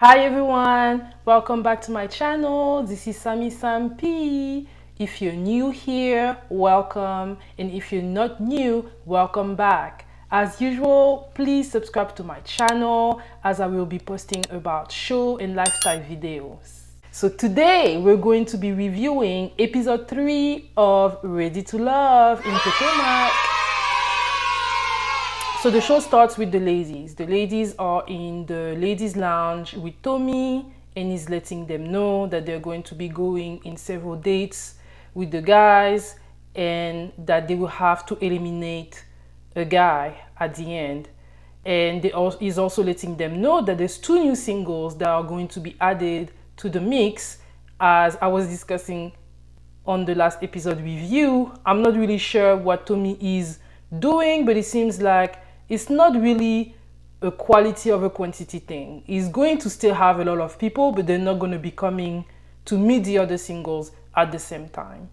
Hi everyone, welcome back to my channel. This is Sammy Sam P. If you're new here, welcome, and if you're not new, welcome back. As usual, please subscribe to my channel as I will be posting about show and lifestyle videos. So today we're going to be reviewing episode 3 of Ready to Love in Potomac. So the show starts with the ladies. The ladies are in the ladies' lounge with Tommy, and he's letting them know that they're going to be going in several dates with the guys and that they will have to eliminate a guy at the end. And he's also letting them know that there's 2 new singles that are going to be added to the mix. As I was discussing on the last episode review, I'm not really sure what Tommy is doing, but it seems like it's not really a quality over quantity thing. He's going to still have a lot of people, but they're not going to be coming to meet the other singles at the same time.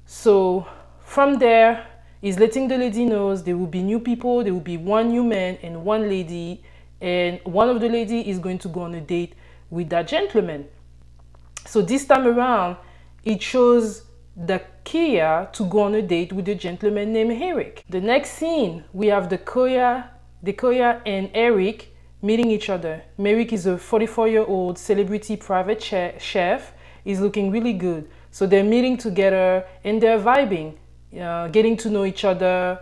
So from there, he's letting the lady know there will be new people. There will be 1 new man and 1 lady, and one of the lady is going to go on a date with that gentleman. So this time around, it chose the Koya to go on a date with a gentleman named Eric. The next scene, we have Dekoya and Eric meeting each other. Eric is a 44-year-old celebrity private chef. He's looking really good. So they're meeting together and they're vibing, getting to know each other.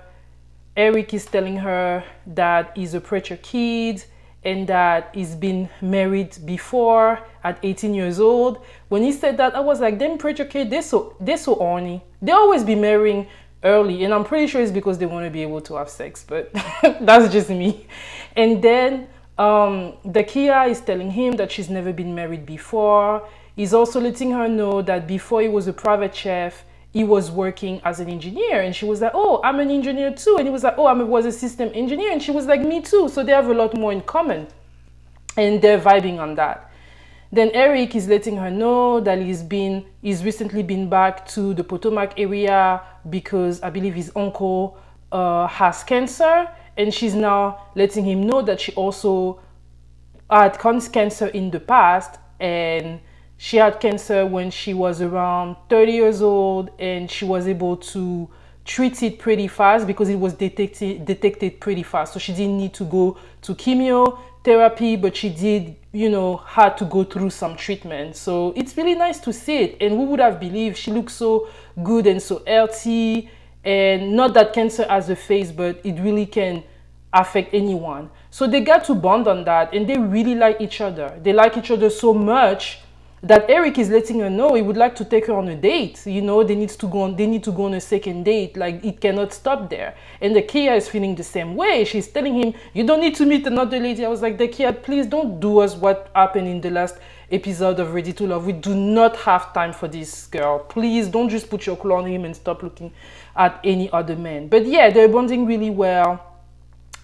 Eric is telling her that he's a preacher kid and that he's been married before at 18 years old. When he said that, I was like, them preacher kids, they're so horny. They always be marrying early, and I'm pretty sure it's because they want to be able to have sex, but that's just me. And then the Kia is telling him that she's never been married before. He's also letting her know that before he was a private chef, he was working as an engineer, and she was like, oh, I'm an engineer too. And he was like, oh, I was a system engineer, and she was like, me too. So they have a lot more in common, and they're vibing on that. Then Eric is letting her know that he's recently been back to the Potomac area because I believe his uncle has cancer, and she's now letting him know that she also had cancer in the past, and she had cancer when she was around 30 years old, and she was able to treat it pretty fast because it was detected pretty fast. So she didn't need to go to chemotherapy, but she did, had to go through some treatment. So it's really nice to see it. And who would have believed she looks so good and so healthy, and not that cancer has a face, but it really can affect anyone. So they got to bond on that, and they really like each other. They like each other so much that Eric is letting her know he would like to take her on a date. They need to go on a second date. Like, it cannot stop there. And the Kia is feeling the same way. She's telling him, you don't need to meet another lady. I was like, the Kia, please don't do us what happened in the last episode of Ready to Love. We do not have time for this, girl. Please don't just put your claw on him and stop looking at any other man. But yeah, they're bonding really well.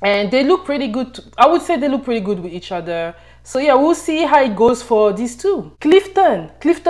And they look pretty good. I would say they look pretty good with each other. So yeah, we'll see how it goes for these 2. Clifton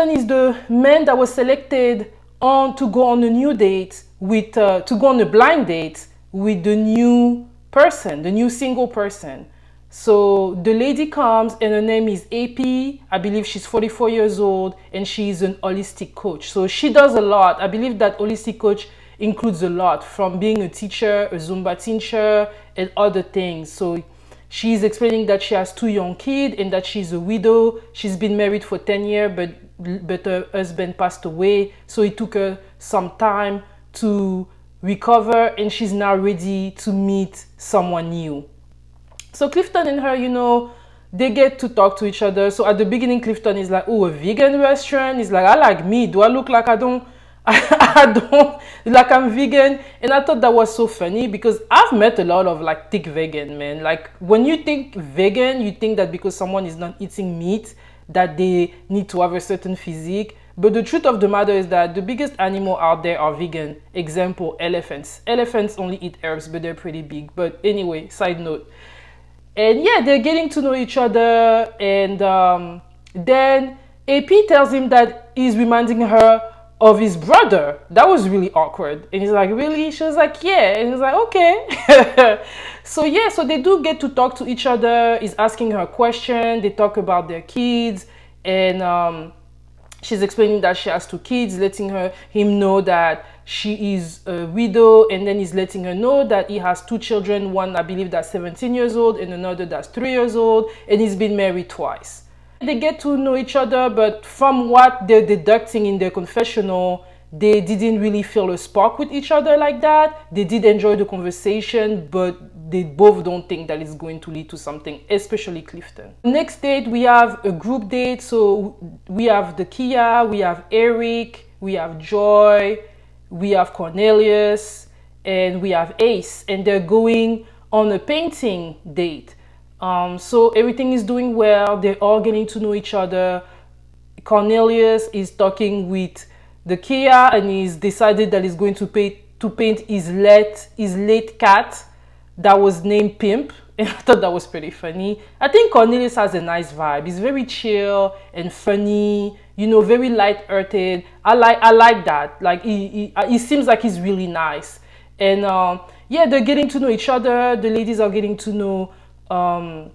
is the man that was selected to go on a new date with, to go on a blind date with the new person, the new single person. So the lady comes, and her name is AP. I believe she's 44 years old, and she's an holistic coach. So she does a lot. I believe that holistic coach includes a lot, from being a teacher, a Zumba teacher, and other things. So she's explaining that she has 2 young kids and that she's a widow. She's been married for 10 years, but her husband passed away. So it took her some time to recover, and she's now ready to meet someone new. So Clifton and her, they get to talk to each other. So at the beginning, Clifton is like, oh, a vegan restaurant? He's like, I like meat. Do I look like I don't like I'm vegan? And I thought that was so funny because I've met a lot of like thick vegan men. Like, when you think vegan, you think that because someone is not eating meat that they need to have a certain physique. But the truth of the matter is that the biggest animal out there are vegan. Example, elephants. Elephants only eat herbs, but they're pretty big. But anyway, side note. And yeah, they're getting to know each other, and then AP tells him that he's reminding her of his brother. That was really awkward. And he's like, really? She was like, yeah. And he's like, okay. So yeah, so they do get to talk to each other. He's asking her a question. They talk about their kids. And she's explaining that she has two kids, letting him know that she is a widow, and then he's letting her know that he has two children, one I believe that's 17 years old and another that's 3 years old, and he's been married twice. They get to know each other, but from what they're deducting in their confessional, they didn't really feel a spark with each other like that. They did enjoy the conversation, but they both don't think that it's going to lead to something, especially Clifton. Next date, we have a group date. So we have Dekoya, we have Eric, we have Joy, we have Cornelius, and we have Ace, and they're going on a painting date. So everything is doing well. They're all getting to know each other. Cornelius is talking with Dekoya, and he's decided that he's going to paint his late cat that was named Pimp. And I thought that was pretty funny. I think Cornelius has a nice vibe. He's very chill and funny, you know, very light-hearted. I like that. Like he seems like he's really nice. And yeah, they're getting to know each other. The ladies are getting to know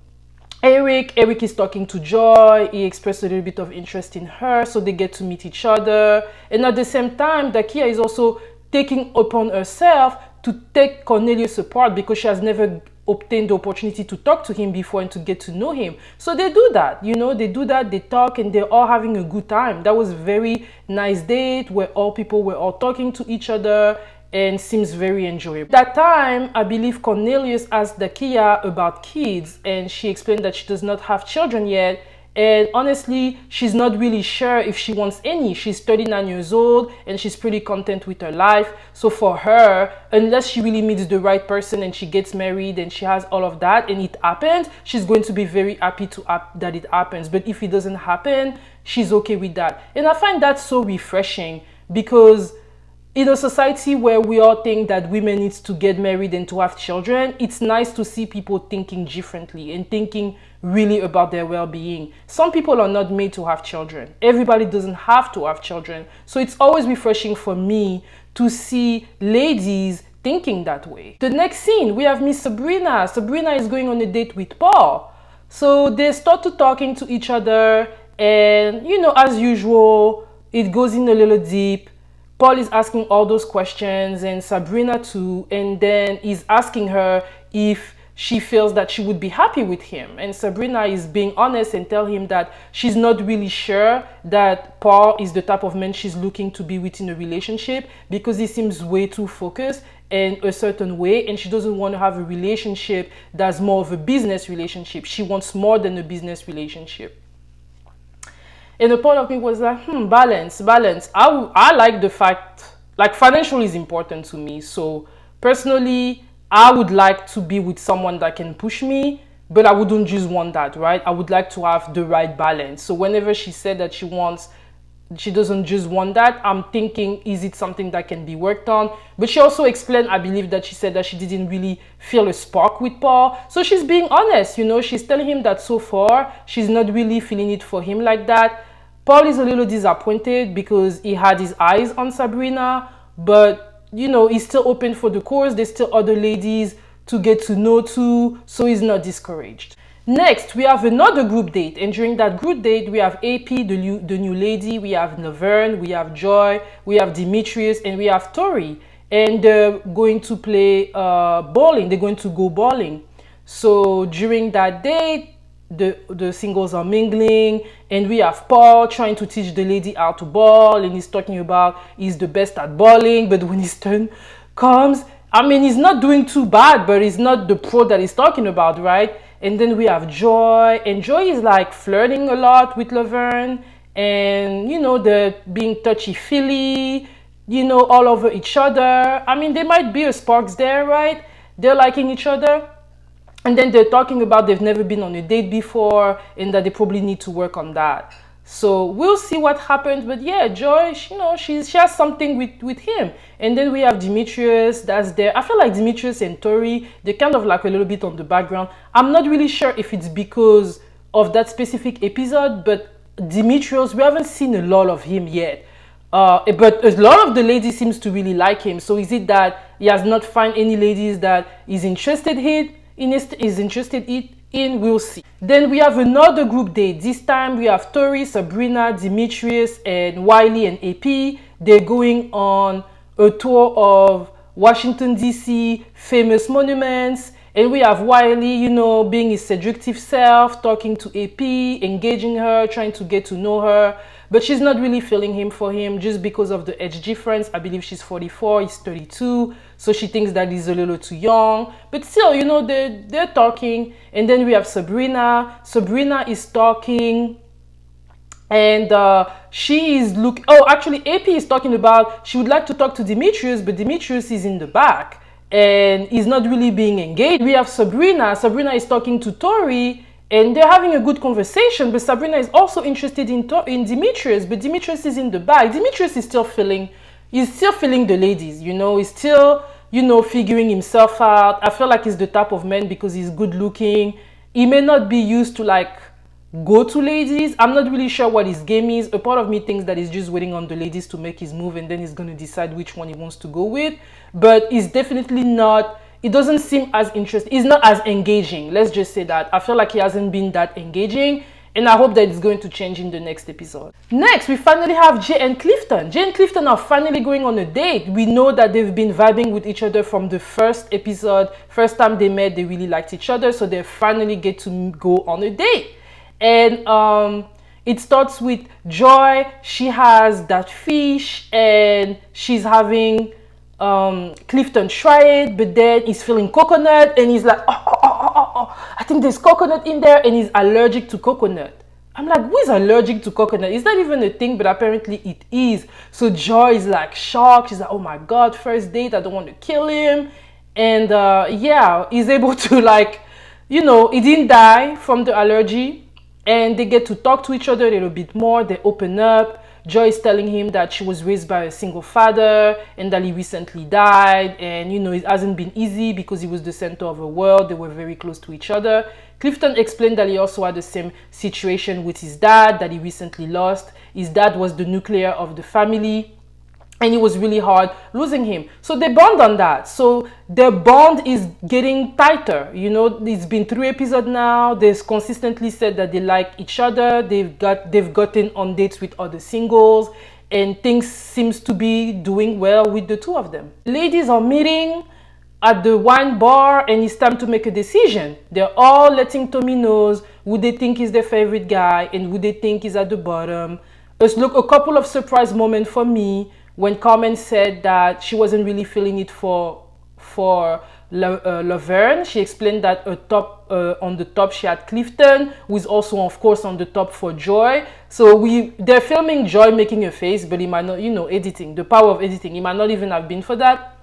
Eric. Eric is talking to Joy. He expressed a little bit of interest in her, so they get to meet each other. And at the same time, Dekoya is also taking upon herself to take Cornelius apart because she has never obtained the opportunity to talk to him before and to get to know him. So they do that, you know, they do that, they talk, and they're all having a good time. That was a very nice date where all people were all talking to each other and seems very enjoyable. That time, I believe Cornelius asked Dekoya about kids, and she explained that she does not have children yet. And honestly, she's not really sure if she wants any. She's 39 years old and she's pretty content with her life. So for her, unless she really meets the right person and she gets married and she has all of that and it happens, she's going to be very happy that it happens. But if it doesn't happen, she's okay with that. And I find that so refreshing because in a society where we all think that women need to get married and to have children, it's nice to see people thinking differently and thinking really about their well-being. Some people are not made to have children. Everybody doesn't have to have children. So it's always refreshing for me to see ladies thinking that way. The next scene, we have Miss Sabrina. Sabrina is going on a date with Paul. So they start to talking to each other, and you know, as usual, it goes in a little deep. Paul is asking all those questions, and Sabrina too, and then he's asking her if she feels that she would be happy with him. And Sabrina is being honest and tell him that she's not really sure that Paul is the type of man she's looking to be with in a relationship because he seems way too focused in a certain way, and she doesn't want to have a relationship that's more of a business relationship. She wants more than a business relationship. And the point of me was like, balance. I like the fact, like financial is important to me. So personally, I would like to be with someone that can push me, but I wouldn't just want that, right? I would like to have the right balance. So whenever she said that she doesn't just want that, I'm thinking, is it something that can be worked on? But she also explained, I believe that she said that she didn't really feel a spark with Paul. So she's being honest, you know, she's telling him that so far, she's not really feeling it for him like that. Paul is a little disappointed because he had his eyes on Sabrina, but, you know, he's still open for the course. There's still other ladies to get to know too, so he's not discouraged. Next, we have another group date, and during that group date, we have AP, the new lady, we have Laverne, we have Joy, we have Demetrius, and we have Tori, and they're going to play bowling. They're going to go bowling. So during that date, the singles are mingling, and we have Paul trying to teach the lady how to bowl, and he's talking about he's the best at bowling, but when his turn comes, I mean, he's not doing too bad, but he's not the pro that he's talking about, right? And then we have Joy, and Joy is like flirting a lot with Laverne, and you know, they're being touchy-feely, you know, all over each other. I mean, there might be a sparks there, right? They're liking each other. And then they're talking about they've never been on a date before and that they probably need to work on that. So we'll see what happens. But yeah, Joy, you know, she has something with him. And then we have Demetrius that's there. I feel like Demetrius and Tori, they're kind of like a little bit on the background. I'm not really sure if it's because of that specific episode, but Demetrius, we haven't seen a lot of him yet. But a lot of the ladies seems to really like him. So is it that he has not found any ladies that is interested in? We'll see. Then we have another group date. This time we have Tori, Sabrina, Demetrius, and Wiley and AP. They're going on a tour of Washington, D.C., famous monuments. And we have Wiley, you know, being his seductive self, talking to AP, engaging her, trying to get to know her. But she's not really feeling him for him just because of the age difference. I believe she's 44, he's 32. So she thinks that he's a little too young. But still, you know, they're talking. And then we have Sabrina. Sabrina is talking. And she is actually AP is talking about she would like to talk to Demetrius, but Demetrius is in the back and is not really being engaged. We have Sabrina. Sabrina is talking to Tori and they're having a good conversation, but Sabrina is also interested in Demetrius, but Demetrius is in the back. Demetrius is still feeling the ladies, you know, he's still, you know, figuring himself out. I feel like he's the type of man because he's good looking. He may not be used to like go to ladies. I'm not really sure what his game is. A part of me thinks that he's just waiting on the ladies to make his move and then he's going to decide which one he wants to go with. But he's definitely not, it doesn't seem as interesting. He's not as engaging. Let's just say that. I feel like he hasn't been that engaging and I hope that it's going to change in the next episode. Next, we finally have Jay and Clifton. Jay and Clifton are finally going on a date. We know that they've been vibing with each other from the first episode. First time they met, they really liked each other. So they finally get to go on a date. And it starts with Joy. She has that fish and she's having Clifton try it, but then he's feeling coconut and he's like, I think there's coconut in there, and he's allergic to coconut. I'm like, who is allergic to coconut? It's not even a thing, but apparently it is. So Joy is like shocked. She's like, oh my God, first date, I don't want to kill him. And yeah, he's able to like, you know, he didn't die from the allergy. And they get to talk to each other a little bit more. They open up. Joy is telling him that she was raised by a single father and that he recently died. And, you know, it hasn't been easy because he was the center of the world. They were very close to each other. Clifton explained that he also had the same situation with his dad that he recently lost. His dad was the nuclear of the family. And it was really hard losing him. So they bond on that. So their bond is getting tighter. You know, it's been 3 episodes now. They've consistently said that they like each other. They've gotten on dates with other singles. And things seems to be doing well with the two of them. Ladies are meeting at the wine bar and it's time to make a decision. They're all letting Tommy knows who they think is their favorite guy and who they think is at the bottom. Let's look a couple of surprise moments for me. When Carmen said that she wasn't really feeling it for Laverne, she explained that on the top she had Clifton, who is also of course on the top for Joy. So they're filming Joy making a face, but he might not, you know, editing, the power of editing, he might not even have been for that.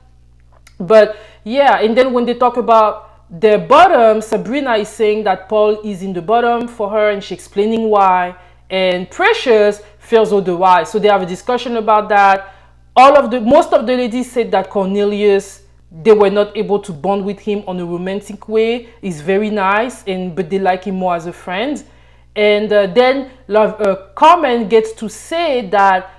But yeah, and then when they talk about their bottom, Sabrina is saying that Paul is in the bottom for her and she's explaining why. And Precious feels otherwise. So they have a discussion about that. Most of the ladies said that Cornelius, they were not able to bond with him on a romantic way. He's very nice, but they like him more as a friend. And then Carmen gets to say that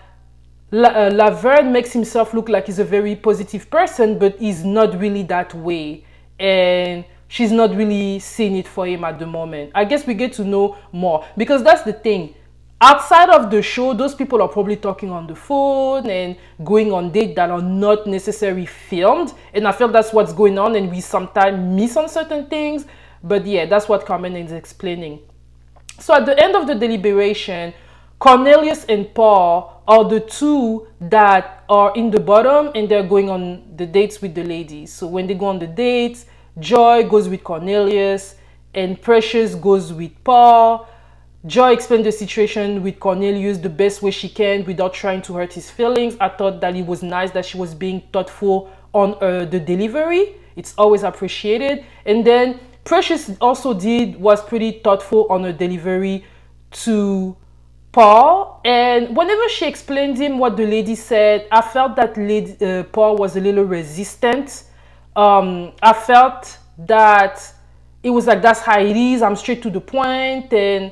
Laverne makes himself look like he's a very positive person, but he's not really that way. And she's not really seeing it for him at the moment. I guess we get to know more because that's the thing. Outside of the show, those people are probably talking on the phone and going on dates that are not necessarily filmed. And I feel that's what's going on and we sometimes miss on certain things. But yeah, that's what Carmen is explaining. So at the end of the deliberation, Cornelius and Paul are the two that are in the bottom and they're going on the dates with the ladies. So when they go on the dates, Joy goes with Cornelius and Precious goes with Paul. Joy explained the situation with Cornelius the best way she can without trying to hurt his feelings. I thought that it was nice that she was being thoughtful on the delivery. It's always appreciated. And then Precious also was pretty thoughtful on her delivery to Paul. And whenever she explained him what the lady said, I felt that Paul was a little resistant. I felt that it was like, that's how it is. I'm straight to the point. And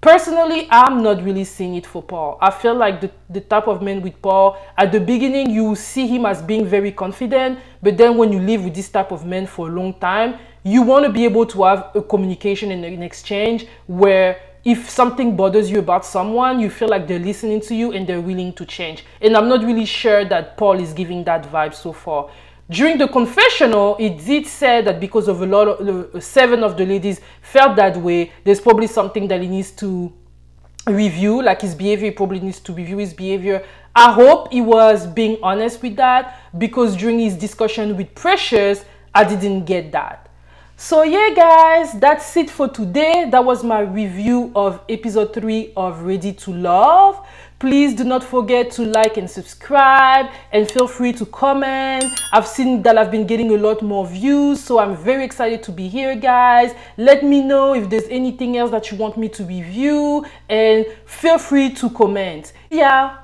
Personally, I'm not really seeing it for Paul. I feel like the type of man with Paul, at the beginning, you see him as being very confident, but then when you live with this type of man for a long time, you want to be able to have a communication and an exchange where if something bothers you about someone, you feel like they're listening to you and they're willing to change. And I'm not really sure that Paul is giving that vibe so far. During the confessional, it did say that because of a lot of 7 of the ladies felt that way, there's probably something that he needs to review, like his behavior. He probably needs to review his behavior. I hope he was being honest with that, because during his discussion with Precious, I didn't get that. So yeah guys, that's it for today. That was my review of episode 3 of Ready to Love. Please do not forget to like and subscribe, and feel free to comment. I've seen that I've been getting a lot more views, so I'm very excited to be here, guys. Let me know if there's anything else that you want me to review, and feel free to comment. Yeah.